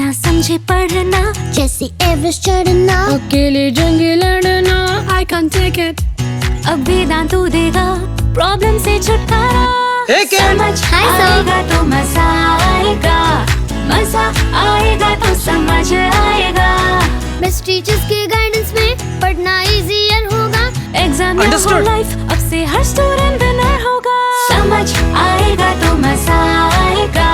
बिना समझे पढ़ना, जैसे एवरेस्ट चढ़ना, अकेले जंग लड़ना, I can't take it. अब वेदांतु देगा प्रॉब्लम से छुटकारा। समझ आएगा तो मजा आएगा, मजा आएगा तो समझ आएगा। बेस्ट टीचर्स के गाइडेंस में पढ़ना इजियर होगा। एग्जाम या हो लाइफ, अब से हर स्टूडेंट विनर होगा। समझ आएगा तो मजा आएगा,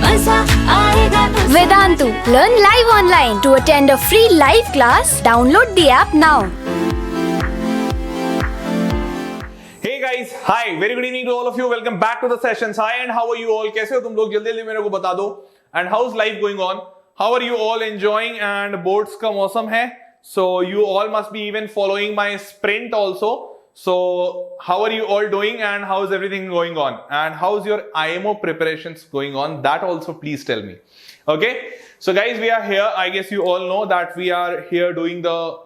मजा आएगा तो Vedantu. Learn live online. To attend a free live class, download the app now. Hey guys, hi, very good evening to all of you. Welcome back to the sessions. Hi, and how are you all? कैसे हो तुम लोग? जल्दी जल्दी मेरे को बता दो. And how's life going on? How are you all enjoying? And boards का मौसम है, so you all must be even following my sprint also. So how are you all doing? And how is everything going on? And how's your IMO preparations going on? That also please tell me. Okay. So guys, we are here. I guess you all know that we are here doing the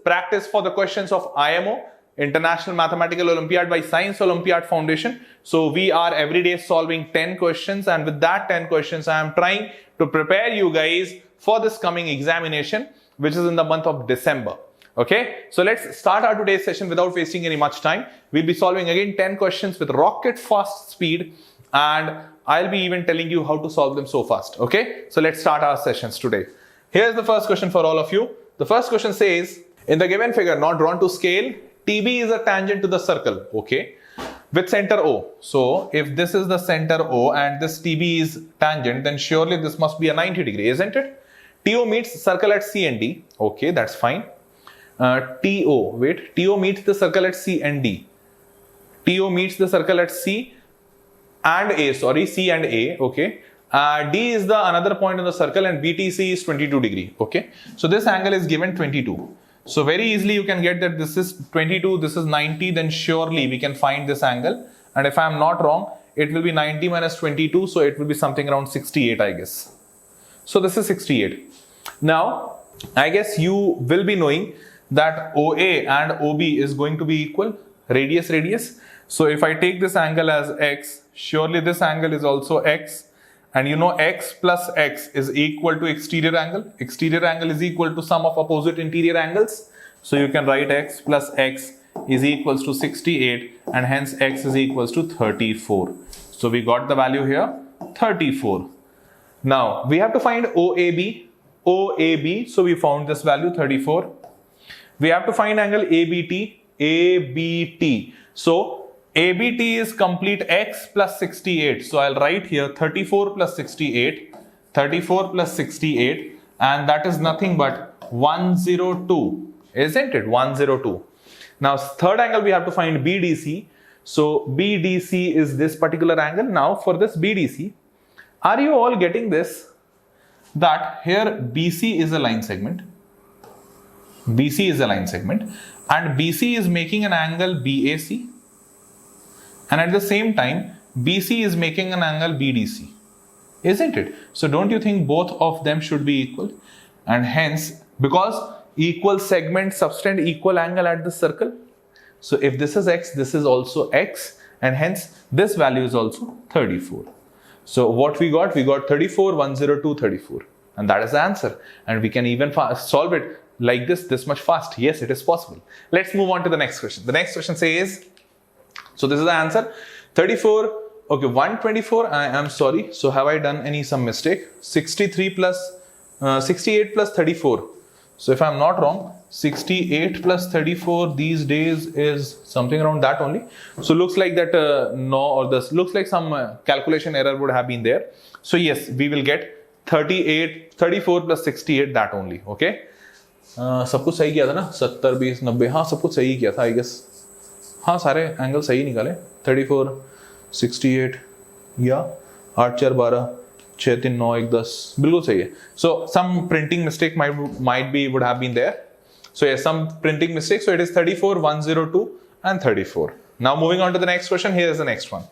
practice for the questions of IMO, International Mathematical Olympiad by Science Olympiad Foundation. So we are every day solving 10 questions, and with that 10 questions I am trying to prepare you guys for this coming examination, which is in the month of December. Okay, so let's start our today's session without wasting any much time. We'll be solving again 10 questions with rocket fast speed, and I'll be even telling you how to solve them so fast. Okay, so let's start our sessions today. Here's the first question for all of you. The first question says, in the given figure not drawn to scale, TB is a tangent to the circle, okay, with center O. So if this is the center O and this TB is tangent, then surely this must be a 90 degree, isn't it? TO meets circle at C and D. Okay, that's fine. TO meets the circle at C and D. TO meets the circle at C and A, C and A, okay. D is the another point on the circle, and BTC is 22 degree, okay. So this angle is given 22. So very easily you can get that this is 22, this is 90, then surely we can find this angle. And if I am not wrong, it will be 90 minus 22, so it will be something around 68, I guess. So this is 68. Now, I guess you will be knowing that OA and OB is going to be equal, radius. So if I take this angle as x, surely this angle is also x. And you know x plus x is equal to exterior angle. Exterior angle is equal to sum of opposite interior angles. So you can write x plus x is equals to 68, and hence x is equals to 34. So we got the value here, 34. Now we have to find OAB. So we found this value 34. We have to find angle ABT. So ABT is complete x plus 68. So I'll write here 34 plus 68, and that is nothing but 102, isn't it? 102. Now third angle we have to find BDC. So BDC is this particular angle. Now for this BDC, are you all getting this? That here BC is a line segment. BC is a line segment, and BC is making an angle BAC. And at the same time, BC is making an angle BDC, isn't it? So don't you think both of them should be equal? And hence, because equal segment subtend equal angle at the circle. So if this is x, this is also x, and hence this value is also 34. So what we got 34, 102, 34. And that is the answer. And we can even solve it like this much fast. Yes, it is possible. Let's move on to the next question. The next question says, so this is the answer, 34, okay, 124, I am sorry. So have I done some mistake? 68 plus 34. So if I am not wrong, 68 plus 34 these days is something around that only. So looks like that looks like some calculation error would have been there. So yes, we will get 34 plus 68, that only, okay. सब कुछ सही किया था ना, 70, 20, 90, हाँ सब कुछ सही किया था आई गेस. हाँ सारे एंगल सही निकाले, 34, 68 या 8, 4, 12, 6, 3, 9, 1, 10, बिल्कुल सही है. So some printing mistake would have been there. So yes, some printing mistake. So it is 34, 102 and 34. Now moving on to the next question. Here is the next one.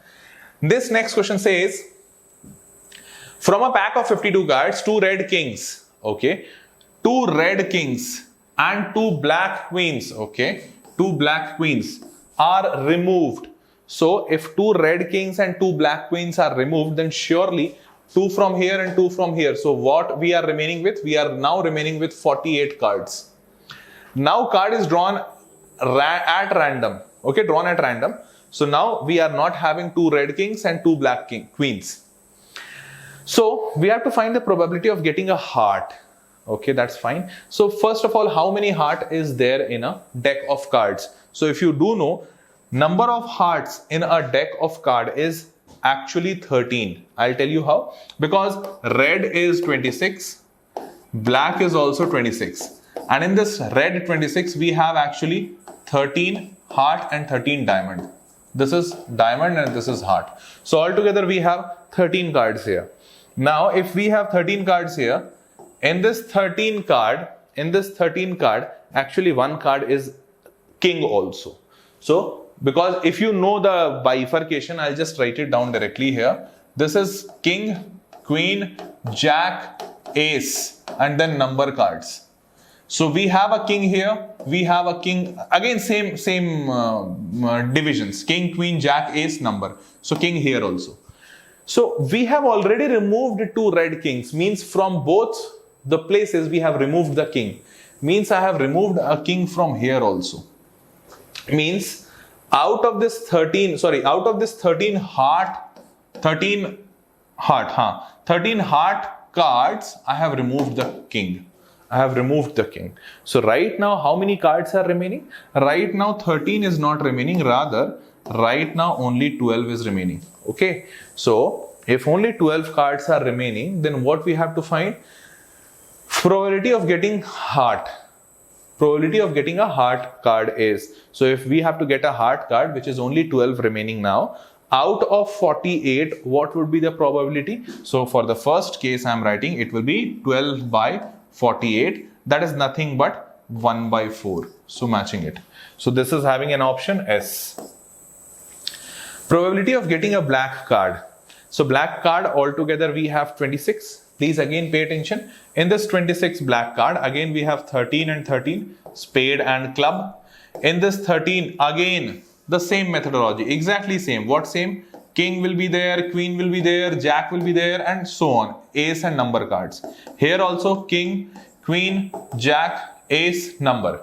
This next question says, from a pack of 52 cards, 2 red kings, okay, 2 red kings and 2 black queens, okay, 2 black queens are removed. So if 2 red kings and 2 black queens are removed, then surely 2 from here and 2 from here. So what we are remaining with? We are now remaining with 48 cards. Now card is drawn at random. Okay, drawn at random. So now we are not having 2 red kings and 2 black queens. So we have to find the probability of getting a heart. Okay, that's fine. So first of all, how many heart is there in a deck of cards? So if you do know, number of hearts in a deck of card is actually 13. I'll tell you how. Because red is 26, black is also 26. And in this red 26, we have actually 13 heart and 13 diamond. This is diamond and this is heart. So altogether we have 13 cards here. Now if we have 13 cards here, in this 13 card, actually one card is king also. So because if you know the bifurcation, I'll just write it down directly here. This is king, queen, jack, ace, and then number cards. So we have a king here, we have a king, again same divisions, king, queen, jack, ace, number. So king here also. So we have already removed 2 red kings, means from both the places we have removed the king. Means I have removed a king from here also. Means out of this 13 heart cards, I have removed the king. So right now, how many cards are remaining? Right now, 13 is not remaining. Rather, right now, only 12 is remaining. Okay. So if only 12 cards are remaining, then what we have to find? Probability of getting heart. Probability of getting a heart card is, so if we have to get a heart card, which is only 12 remaining now, out of 48, what would be the probability? So for the first case I'm writing, it will be 12 by 48. That is nothing but 1 by 4. So matching it. So this is having an option S. Probability of getting a black card. So black card altogether we have 26. Please again pay attention. In this 26 black card, again we have 13 and 13, spade and club. In this 13, again the same methodology, exactly same. What same? King will be there, queen will be there, jack will be there, and so on. Ace and number cards. Here also king, queen, jack, ace, number.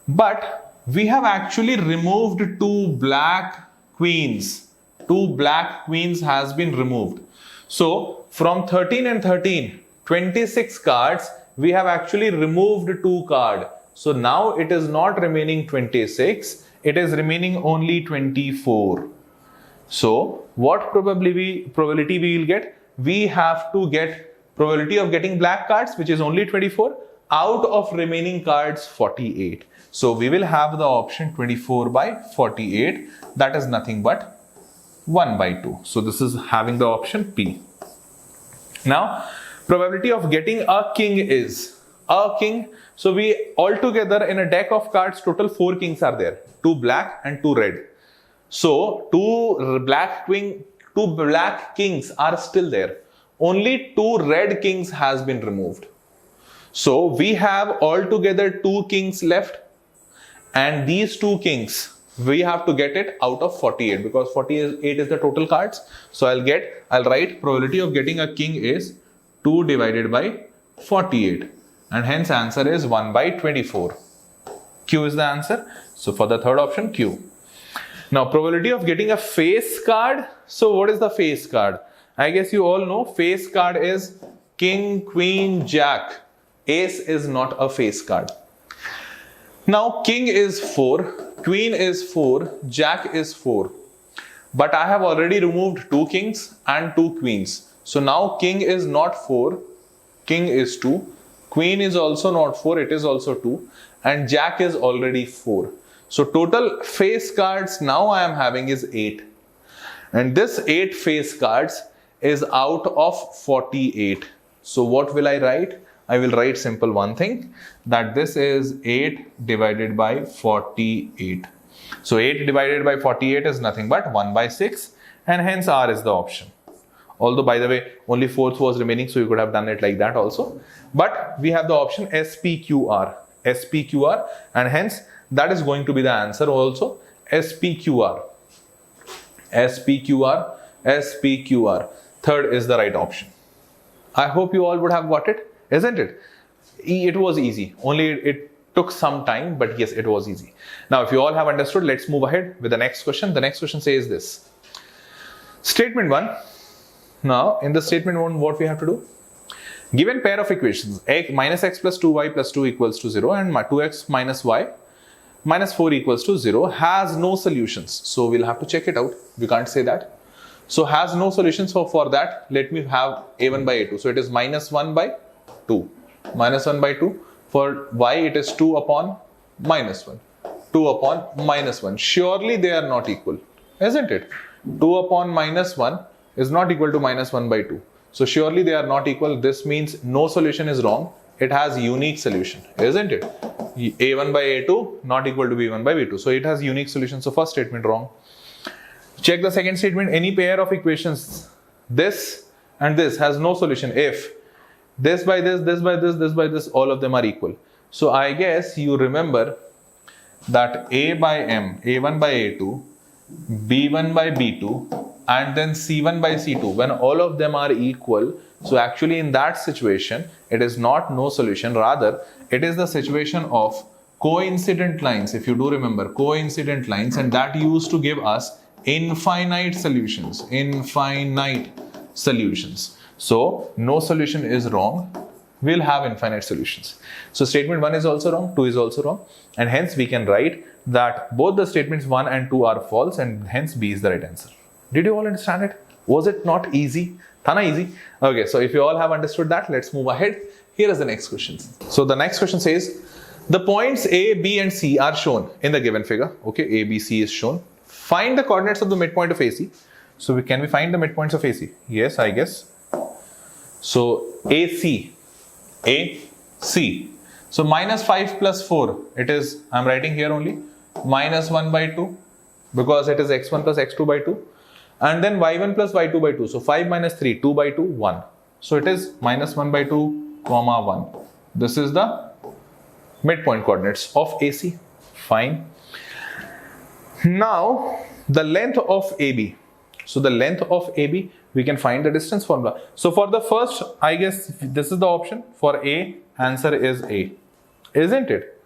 But we have actually removed 2 black queens. 2 black queens has been removed. So from 13 and 13, 26 cards, we have actually removed 2 cards. So now it is not remaining 26, it is remaining only 24. So what probability we will get? We have to get probability of getting black cards, which is only 24, out of remaining cards 48. So we will have the option 24 by 48. That is nothing but 1 by 2. So this is having the option P. Now, probability of getting a king is a king. So we altogether in a deck of cards, total 4 kings are there. 2 black and 2 red. So 2 black kings are still there. Only 2 red kings has been removed. So we have altogether 2 kings left. And these 2 kings, we have to get it out of 48 because 48 is the total cards. So I'll write probability of getting a king is 2 divided by 48. And hence answer is 1 by 24. Q is the answer. So for the third option, Q. Now probability of getting a face card. So what is the face card? I guess you all know face card is king, queen, jack. Ace is not a face card. Now king is 4, queen is 4, jack is 4. But I have already removed 2 kings and 2 queens. So now king is not 4, king is 2. Queen is also not 4, it is also 2. And jack is already 4. So total face cards now I am having is 8. And this 8 face cards is out of 48. So what will I write? I will write simple one thing, that this is 8 divided by 48. So 8 divided by 48 is nothing but 1 by 6 and hence R is the option. Although by the way, only 4th was remaining, so you could have done it like that also. But we have the option SPQR, SPQR, and hence that is going to be the answer also, SPQR, SPQR, SPQR. Third is the right option. I hope you all would have got it, isn't it? It was easy. Only it took some time, but yes, it was easy. Now, if you all have understood, let's move ahead with the next question. The next question says this. Statement 1. Now, in the statement 1, what we have to do? Given pair of equations, minus x plus 2y plus 2 equals to 0 and 2x minus y minus 4 equals to 0 has no solutions. So, we'll have to check it out. We can't say that. So, has no solutions. So, for that, let me have a1 by a2. So, it is minus 1 by 2. Minus 1 by 2. For y, it is 2 upon minus 1. 2 upon minus 1. Surely they are not equal, isn't it? 2 upon minus 1 is not equal to minus 1 by 2. So surely they are not equal. This means no solution is wrong. It has unique solution, isn't it? a1 by a2 not equal to b1 by b2. So it has unique solution. So first statement wrong. Check the second statement. Any pair of equations, this and this has no solution if this by this, this by this, this by this, all of them are equal. So I guess you remember that a by m, a1 by a2, b1 by b2 and then c1 by c2, when all of them are equal, so actually in that situation it is not no solution, rather it is the situation of coincident lines. If you do remember, coincident lines, and that used to give us infinite solutions. So no solution is wrong, we'll have infinite solutions. So statement 1 is also wrong, 2 is also wrong, and hence we can write that both the statements 1 and 2 are false, and hence B is the right answer. Did you all understand it? Was it not easy? Thana easy? Okay, so if you all have understood that, let's move ahead. Here is the next question. So the next question says, the points A, B and C are shown in the given figure. Okay, A, B, C is shown. Find the coordinates of the midpoint of AC. So can we find the midpoints of AC? Yes, I guess. So AC. So minus 5 plus 4, it is, I'm writing here only, minus 1 by 2, because it is x1 plus x2 by 2. And then y1 plus y2 by 2. So 5 minus 3, 2 by 2, 1. So it is minus 1 by 2, comma 1. This is the midpoint coordinates of AC. Fine. Now, the length of AB. So the length of AB, we can find the distance formula. So for the first, I guess this is the option. For A, answer is A, isn't it?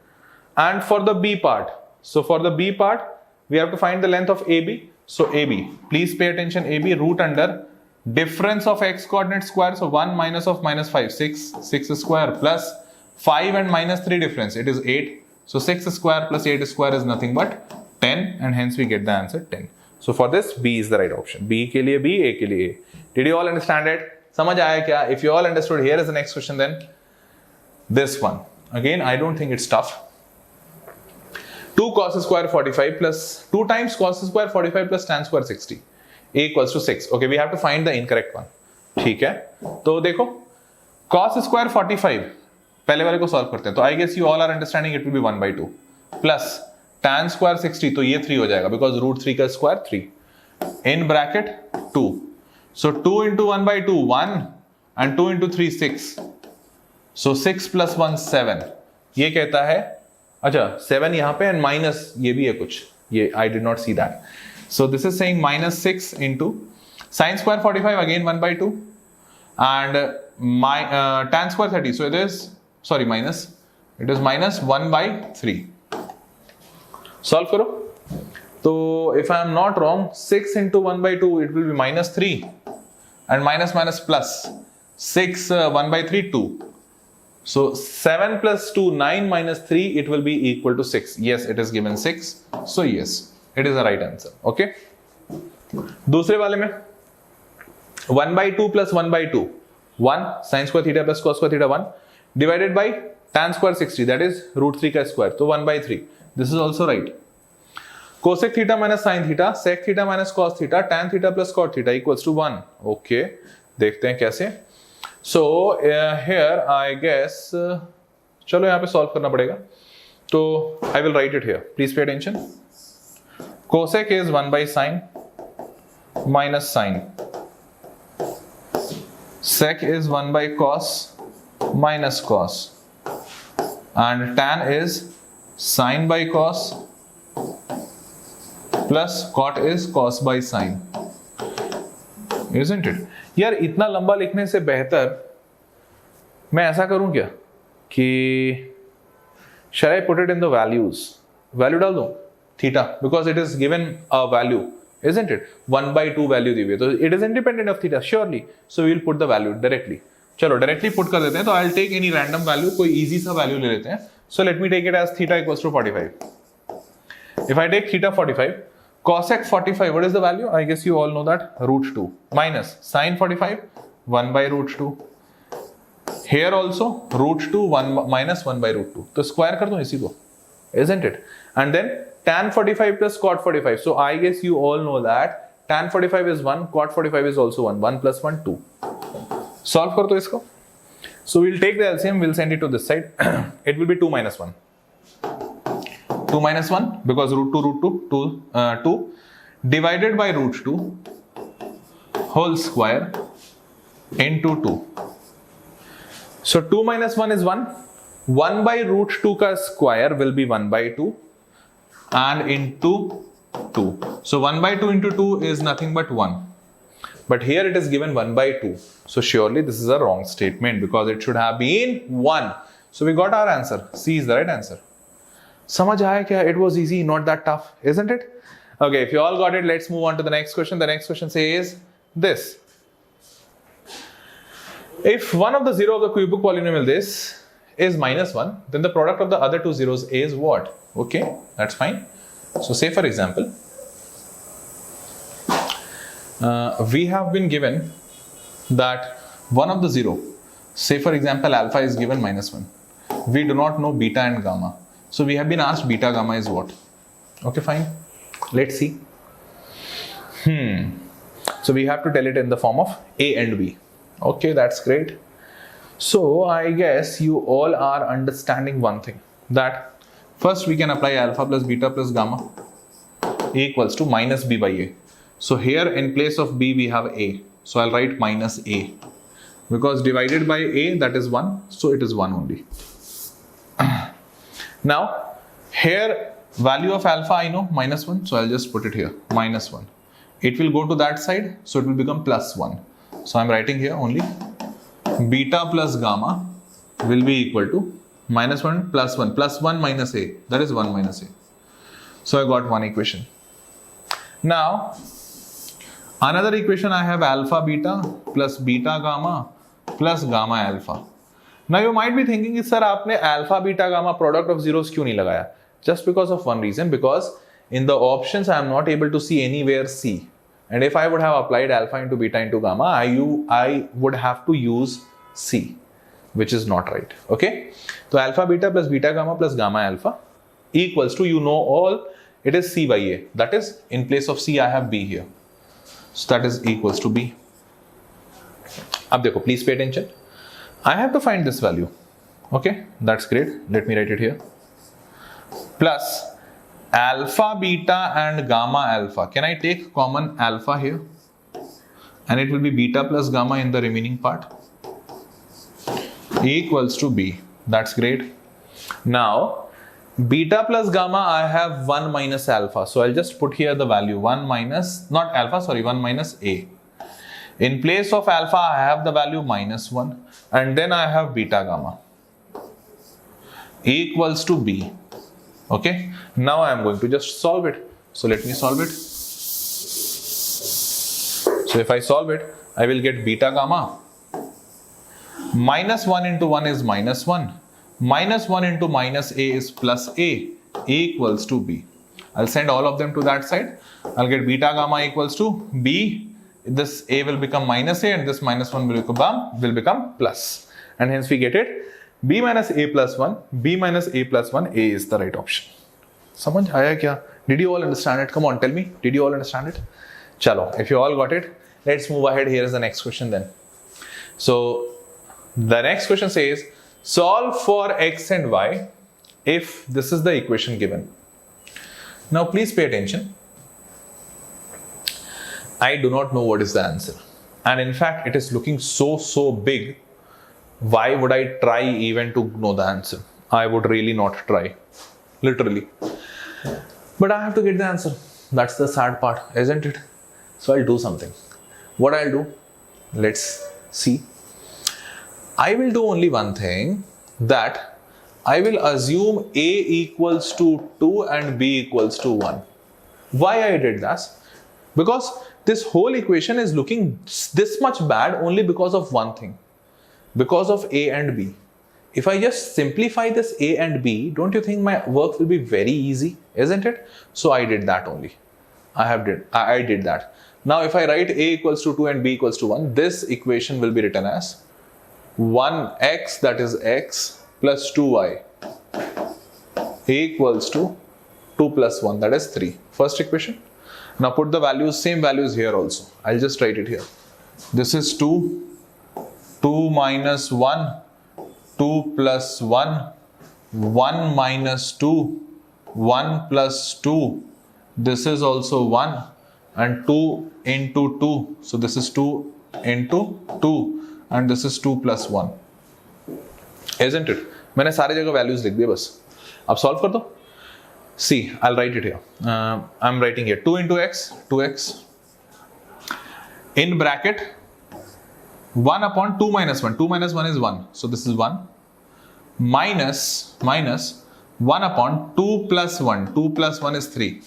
And for the B part, so for the B part, we have to find the length of AB. So AB, please pay attention, AB, root under difference of x coordinate square. So 1 minus of minus 5, 6 square plus 5 and minus 3 difference, it is 8. So 6 square plus 8 square is nothing but 10, and hence we get the answer 10. So for this, B is the right option. B ke liye B, A ke liye A. Did you all understand it? Samajh aaya kya? If you all understood, here is the next question then. This one. Again, I don't think it's tough. 2 cos square 45 plus 2 times cos square 45 plus tan square 60. A equals to 6. Okay, we have to find the incorrect one. ठीक है? तो देखो, cos square 45. पहले वाले को solve करते हैं. तो I guess you all are understanding it will be 1 by 2. Plus tan square 60, तो ये 3 हो जाएगा because root 3 का square 3. In bracket 2. So 2 into 1 by 2, 1. And 2 into 3, 6. So 6 plus 1, 7. ये कहता है, अच्छा 7 यहाँ पे and minus ये भी है कुछ. ये I did not see that. So this is saying minus 6 into sin square 45, again 1 by 2. And tan square 30. So it is, sorry, minus. It is minus 1 by 3. Solve करो. So if I am not wrong, 6 into 1 by 2, it will be minus 3. And minus plus. 6, 1 by 3, 2. So 7 plus 2, 9 minus 3, it will be equal to 6. Yes, it is given 6. So yes, it is the right answer. Okay. दूसरे वाले में 1 by 2 plus 1 by 2. 1 sin square theta plus cos square theta 1 divided by tan square 60, that is root 3 ka square. So 1 by 3. This is also right. Cosec theta minus sin theta, sec theta minus cos theta, tan theta plus cot theta equals to 1. Okay. देखते हैं कैसे. So here I guess चलो यहाँ पे solve करना पड़ेगा. तो I will write it here. Please pay attention. Cosec is 1 by sin minus sin. Sec is 1 by cos minus cos. And tan is sin by cos plus cot is cos by sin. Isn't it? यार इतना लंबा लिखने से बेहतर मैं ऐसा करूं क्या कि shall I put it in the values? Value डाल दूं theta, because it is given a value, isn't it? 1/2 value दी हुई है, तो it is independent of theta surely, so we will put the value directly. चलो directly put कर देते हैं. तो I will take any random value, कोई इजी सा वैल्यू ले लेते हैं. So let me take it as theta equals to 45. If I take theta 45, cosec 45, what is the value? I guess you all know that, √2 minus sin 45, 1/√2. Here also √2 1 minus 1/√2. तो square कर दूं इसी को, isn't it? And then tan 45 plus cot 45. So I guess you all know that tan 45 is 1, cot 45 is also 1. 1 plus 1 2. Solve कर दो इसको. So we'll take the LCM, we'll send it to this side. It will be 2 minus 1. 2 minus 1 because √2 divided by √2 whole square into 2. So 2 minus 1 is 1. 1 by √2 ka square will be 1/2 and into 2. So 1/2 into 2 is nothing but 1. But here it is given 1/2. So surely this is a wrong statement because it should have been 1. So we got our answer. C is the right answer. समझ आया क्या? It was easy, not that tough, isn't it? Okay, if you all got it, let's move on to the next question. The next question says this. If one of the zero of the cubic polynomial this is -1, then the product of the other two zeros is what? Okay, that's fine. So say for example, we have been given that one of the zero, say for example alpha is given -1. We do not know beta and gamma. So we have been asked beta gamma is what? Okay, fine. Let's see. So we have to tell it in the form of A and B. Okay, that's great. So I guess you all are understanding one thing, that first we can apply alpha plus beta plus gamma equals to minus B by A. So here in place of B we have A. So I'll write minus A because divided by A that is 1. So it is 1 only. Now here value of alpha I know -1, so I'll just put it here -1. It will go to that side, so it will become +1. So I'm writing here only beta plus gamma will be equal to -1 plus 1 plus 1 minus A, that is 1 minus A. So I got one equation. Now another equation I have alpha beta plus beta gamma plus gamma alpha. Now you might be thinking, sir, आपने alpha, beta, gamma product of zeros क्यों नहीं लगाया? Just because of one reason, because in the options I am not able to see anywhere C. And if I would have applied alpha into beta into gamma, I would have to use C, which is not right. Okay? So alpha, beta plus beta, gamma plus gamma alpha equals to, you know all, it is C by A. That is, in place of C I have B here. So that is equals to B. अब देखो, please pay attention. I have to find this value. Okay, that's great. Let me write it here. Plus alpha, beta and gamma alpha. Can I take common alpha here? And it will be beta plus gamma in the remaining part. Equals to B. That's great. Now, beta plus gamma, I have 1 minus alpha. So I'll just put here the value 1 minus, not alpha, sorry, 1 minus A. In place of alpha, I have the value -1 and then I have beta gamma equals to B. Okay, now I am going to just solve it. So let me solve it. So if I solve it, I will get beta gamma. -1 into 1 is -1. -1 into minus A is plus A equals to B. I'll send all of them to that side. I'll get beta gamma equals to B. This A will become minus A and this -1 will become plus. And hence we get it B minus A plus 1, B minus A plus 1, A is the right option. समझ आया क्या? Did you all understand it? Come on, tell me. Did you all understand it? Chalo, if you all got it, let's move ahead. Here is the next question then. So the next question says, solve for X and Y if this is the equation given. Now please pay attention. I do not know what is the answer, and in fact it is looking so big. Why would I try even to know the answer? I would really not try, literally. But I have to get the answer. That's the sad part, isn't it? So I'll do something. What I'll do, let's see. I will do only one thing, that I will assume A equals to 2 and B equals to 1. Why I did that? Because this whole equation is looking this much bad only because of one thing, because of A and B. If I just simplify this A and B, don't you think my work will be very easy, isn't it? So I did that only. I did that. Now if I write A equals to 2 and B equals to 1, this equation will be written as 1x, that is x, plus 2y equals to 2 plus 1, that is 3. First equation. Now put the values, same values here also. I'll just write it here. This is 2, 2 minus 1, 2 plus 1, 1 minus 2, 1 plus 2. This is also 1 and 2 into 2. So this is 2 into 2 and this is 2 plus 1. Isn't it? मैंने सारे जगह values लिख दिए बस. अब solve कर दो. See, I'll write it here. I'm writing here 2 into x, 2x. In bracket 1 upon 2 minus 1. 2 minus 1 is 1. So this is 1. Minus 1 upon 2 plus 1. 2 plus 1 is 3.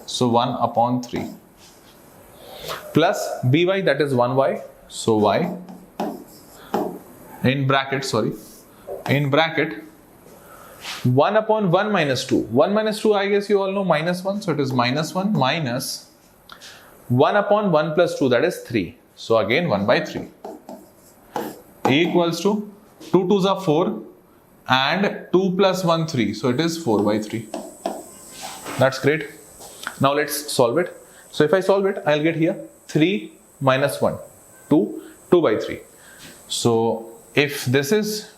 So 1 upon 3. Plus by, that is 1y. So y. In bracket, 1 upon 1 minus 2. 1 minus 2, I guess you all know, minus 1. So it is minus 1 minus 1 upon 1 plus 2, that is 3. So again 1 by 3 equals to 2 2s are 4 and 2 plus 1 3. So it is 4 by 3. That's great. Now let's solve it. So if I solve it, I'll get here 3 minus 1, 2, 2 by 3. So if this is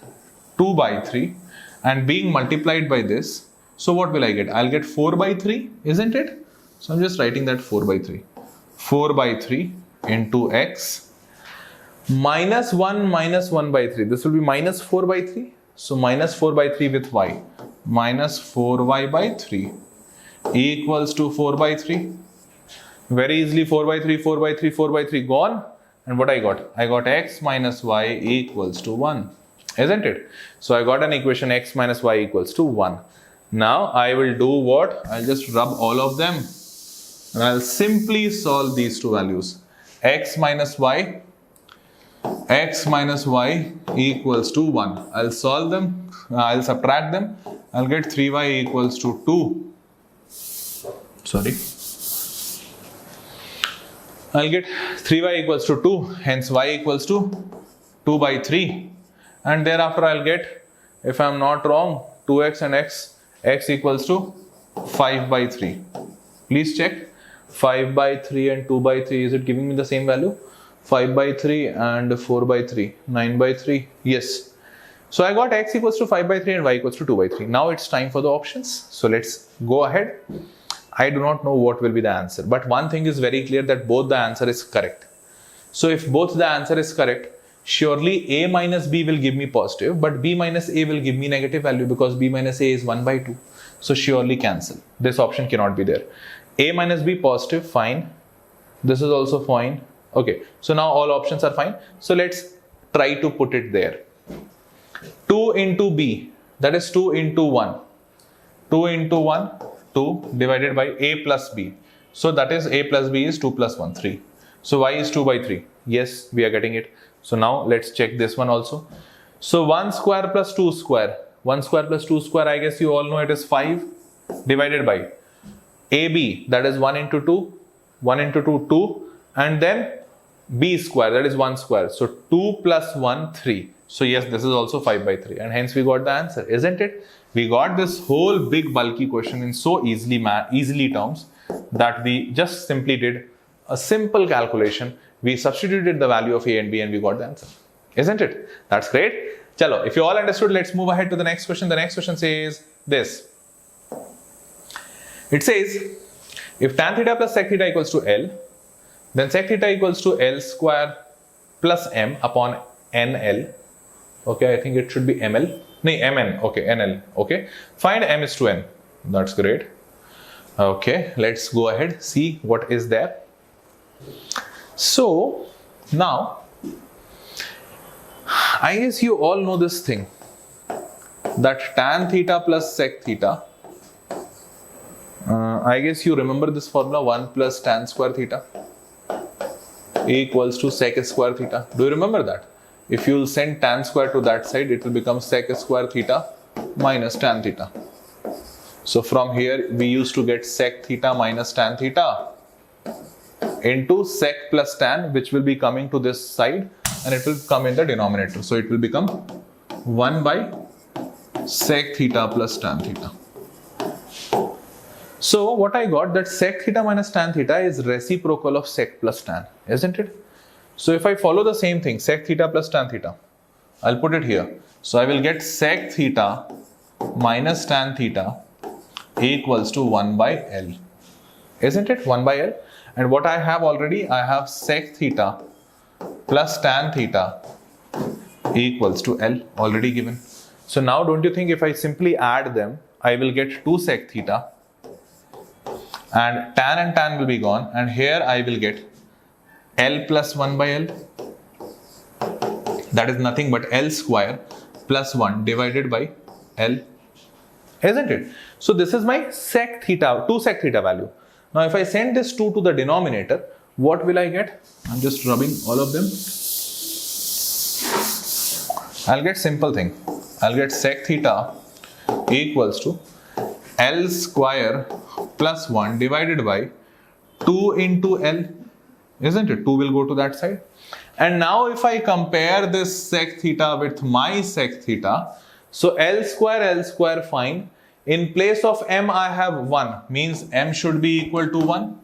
2 by 3 and being multiplied by this, so what will I get? I'll get 4 by 3, isn't it? So I'm just writing that 4 by 3. 4 by 3 into x minus 1 by 3. This will be minus 4 by 3. So minus 4 by 3 with y. Minus 4y by 3 equals to 4 by 3. Very easily 4 by 3, 4 by 3, 4 by 3 gone. And what I got? I got x minus y equals to 1. Isn't it? So I got an equation x minus y equals to 1. Now I will do what? I'll just rub all of them and I'll simply solve these two values. X minus y equals to 1. I'll solve them, I'll subtract them. I'll get 3y equals to 2. Sorry. I'll get 3y equals to 2, hence y equals to 2 by 3. And thereafter I'll get, if I'm not wrong, 2x and x equals to 5 by 3. Please check. 5 by 3 and 2 by 3, is it giving me the same value? 5 by 3 and 4 by 3, 9 by 3, yes. So I got x equals to 5 by 3 and y equals to 2 by 3. Now it's time for the options. So let's go ahead. I do not know what will be the answer, but one thing is very clear, that both the answer is correct. So if both the answer is correct, surely a minus b will give me positive, but b minus a will give me negative value, because b minus a is 1 by 2. So surely cancel. This option cannot be there. A minus b positive, fine. This is also fine. Okay, so now all options are fine. So let's try to put it there. 2 into b, that is 2 into 1. 2 into 1, 2 divided by a plus b. So that is a plus b is 2 plus 1, 3. So y is 2 by 3. Yes, we are getting it. So now let's check this one also. So 1 square plus 2 square. 1 square plus 2 square, I guess you all know it is 5 divided by AB, that is 1 into 2. 1 into 2, 2. And then B square, that is 1 square. So 2 plus 1, 3. So yes, this is also 5 by 3. And hence we got the answer, isn't it? We got this whole big bulky question in so easily terms that we just simply did a simple calculation. We substituted the value of a and b and we got the answer. Isn't it? That's great. Chalo, if you all understood, let's move ahead to the next question. The next question says this. It says, if tan theta plus sec theta equals to L, then sec theta equals to L square plus m upon NL. Okay, I think it should be ML. No, MN. Okay, NL. Okay. Find m is to n. That's great. Okay, let's go ahead, see what is there. So now I guess you all know this thing, that tan theta plus sec theta. I guess you remember this formula, 1 plus tan square theta equals to sec square theta. Do you remember that? If you will send tan square to that side, it will become sec square theta minus tan theta. So from here we used to get sec theta minus tan theta into sec plus tan, which will be coming to this side and it will come in the denominator. So it will become 1 by sec theta plus tan theta. So what I got, that sec theta minus tan theta is reciprocal of sec plus tan, isn't it? So if I follow the same thing, sec theta plus tan theta, I'll put it here. So I will get sec theta minus tan theta equals to 1 by L, isn't it? 1 by L. And what I have already, I have sec theta plus tan theta equals to L already given. So now don't you think if I simply add them, I will get 2 sec theta and tan will be gone, and here I will get L plus 1 by L. That is nothing but L square plus 1 divided by L, isn't it? So this is my sec theta, 2 sec theta value. Now if I send this 2 to the denominator, what will I get? I'm just rubbing all of them. I'll get simple thing. I'll get sec theta equals to L square plus 1 divided by 2 into L, isn't it? 2 will go to that side. And now if I compare this sec theta with my sec theta, so L square fine. In place of m I have 1, means m should be equal to 1.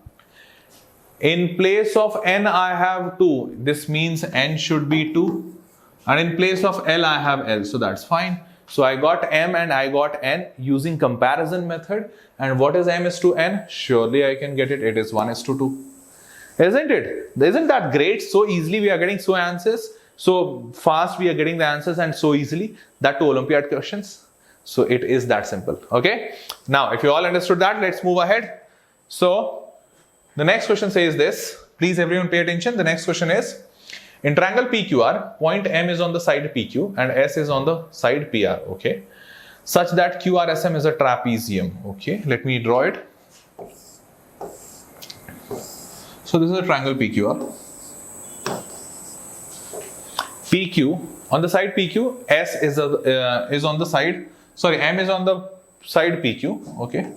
In place of n I have 2, this means n should be 2. And in place of L I have L, so that's fine. So I got m and I got n using comparison method. And what is m is to n? Surely I can get it. It is 1 is to 2. Isn't it? Isn't that great? So easily we are getting so answers. So fast we are getting the answers and so easily. That to Olympiad questions. So it is that simple. Okay. Now if you all understood that, let's move ahead. So the next question says this. Please everyone pay attention. The next question is, in triangle PQR, point M is on the side PQ and S is on the side PR, okay, such that QRSM is a trapezium, okay. Let me draw it. So this is a triangle PQR. PQ, on the side PQ, S is on the side, sorry, M is on the side PQ, okay.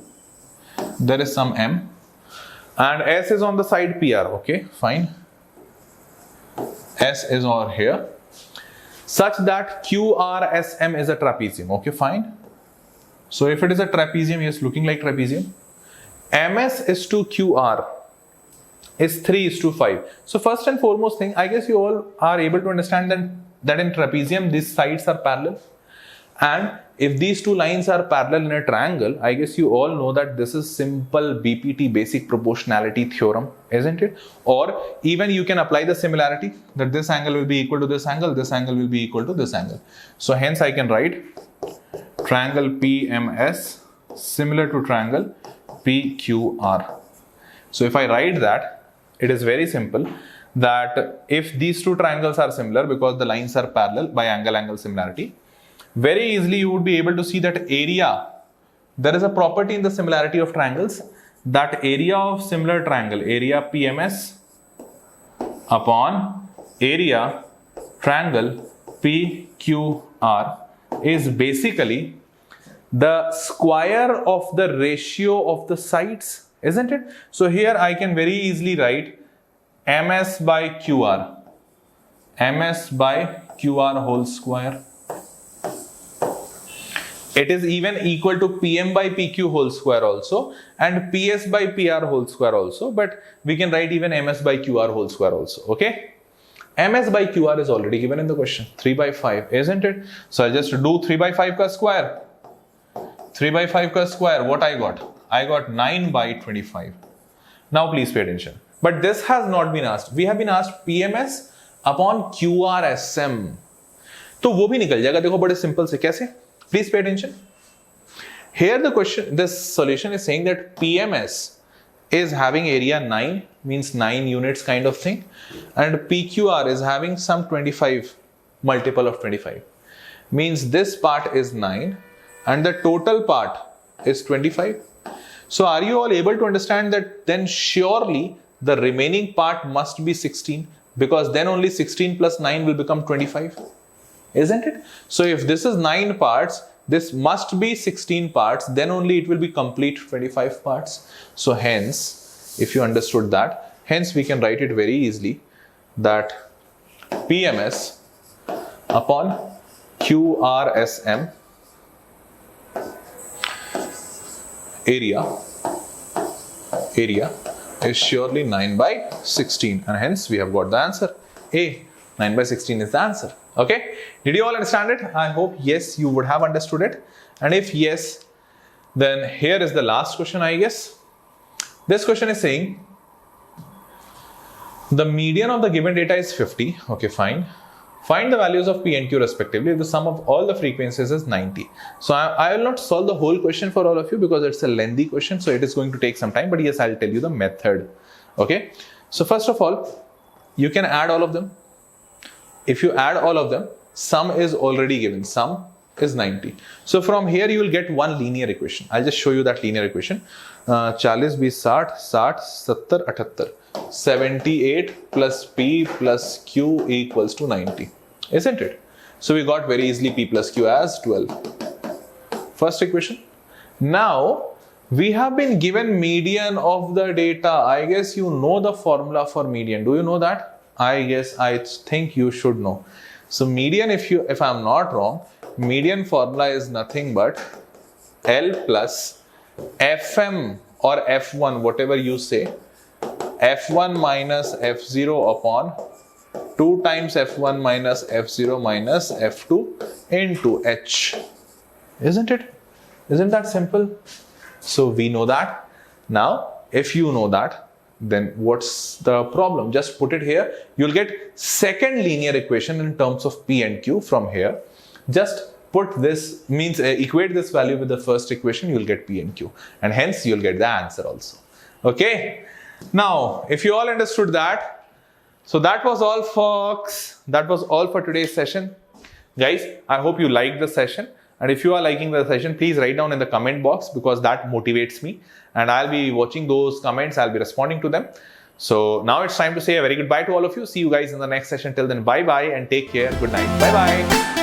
There is some M. And S is on the side PR, okay, fine. S is over here, such that QRSM is a trapezium, okay, fine. So if it is a trapezium, yes, looking like trapezium. MS is to QR is 3 is to 5. So first and foremost thing, I guess you all are able to understand that in trapezium, these sides are parallel. And if these two lines are parallel in a triangle, I guess you all know that this is simple BPT, basic proportionality theorem, isn't it? Or even you can apply the similarity that this angle will be equal to this angle will be equal to this angle. So hence I can write triangle PMS similar to triangle PQR. So if I write that, it is very simple that if these two triangles are similar because the lines are parallel by angle similarity, very easily you would be able to see that area, there is a property in the similarity of triangles, that area of similar triangle, area PMS upon area triangle PQR is basically the square of the ratio of the sides, isn't it? So here I can very easily write MS by QR, MS by QR whole square. It is even equal to PM by PQ whole square also and PS by PR whole square also, but we can write even MS by QR whole square also, okay? MS by QR is already given in the question, 3 by 5, isn't it? So I just do 3 by 5 ka square. 3 by 5 ka square, what I got? I got 9 by 25. Now please pay attention. But this has not been asked. We have been asked PMS upon QRSM. तो वो भी निकल जाएगा, देखो बड़े simple से, कैसे? Please pay attention. Here the question, this solution is saying that PMS is having area 9, means 9 units kind of thing, and PQR is having some 25 multiple of 25. Means this part is 9 and the total part is 25. So are you all able to understand that then surely the remaining part must be 16, because then only 16 plus 9 will become 25, isn't it? So if this is 9 parts, this must be 16 parts, then only it will be complete 25 parts. So hence, if you understood that, hence we can write it very easily that PMS upon QRSM area is surely 9 by 16, and hence we have got the answer. A, 9 by 16 is the answer. Okay, did you all understand it? I hope yes, you would have understood it. And if yes, then here is the last question, I guess. This question is saying the median of the given data is 50. Okay, fine. Find the values of P and Q respectively if the sum of all the frequencies is 90. So I will not solve the whole question for all of you because it's a lengthy question, so it is going to take some time, but yes, I'll tell you the method. Okay, so first of all, you can add all of them. If you add all of them, sum is already given, sum is 90. So from here you will get one linear equation. I'll just show you that linear equation. 40 20 60 70 78 78 plus P plus Q equals to 90, isn't it? So we got very easily P plus Q as 12. First equation. Now we have been given median of the data. I guess you know the formula for median. Do you know that? I think you should know. So median, if I'm not wrong, median formula is nothing but L plus Fm or F1, whatever you say, F1 minus F0 upon 2 times F1 minus F0 minus F2 into H. Isn't it? Isn't that simple? So we know that. Now, if you know that, then what's the problem? Just put it here. You'll get second linear equation in terms of P and Q from here. Just put this, means equate this value with the first equation, you'll get P and Q. And hence you'll get the answer also. Okay. Now, if you all understood that, so that was all folks. That was all for today's session. Guys, I hope you liked the session. And if you are liking the session, please write down in the comment box because that motivates me. And I'll be watching those comments. I'll be responding to them. So now it's time to say a very goodbye to all of you. See you guys in the next session. Till then, bye-bye and take care. Good night. Bye-bye.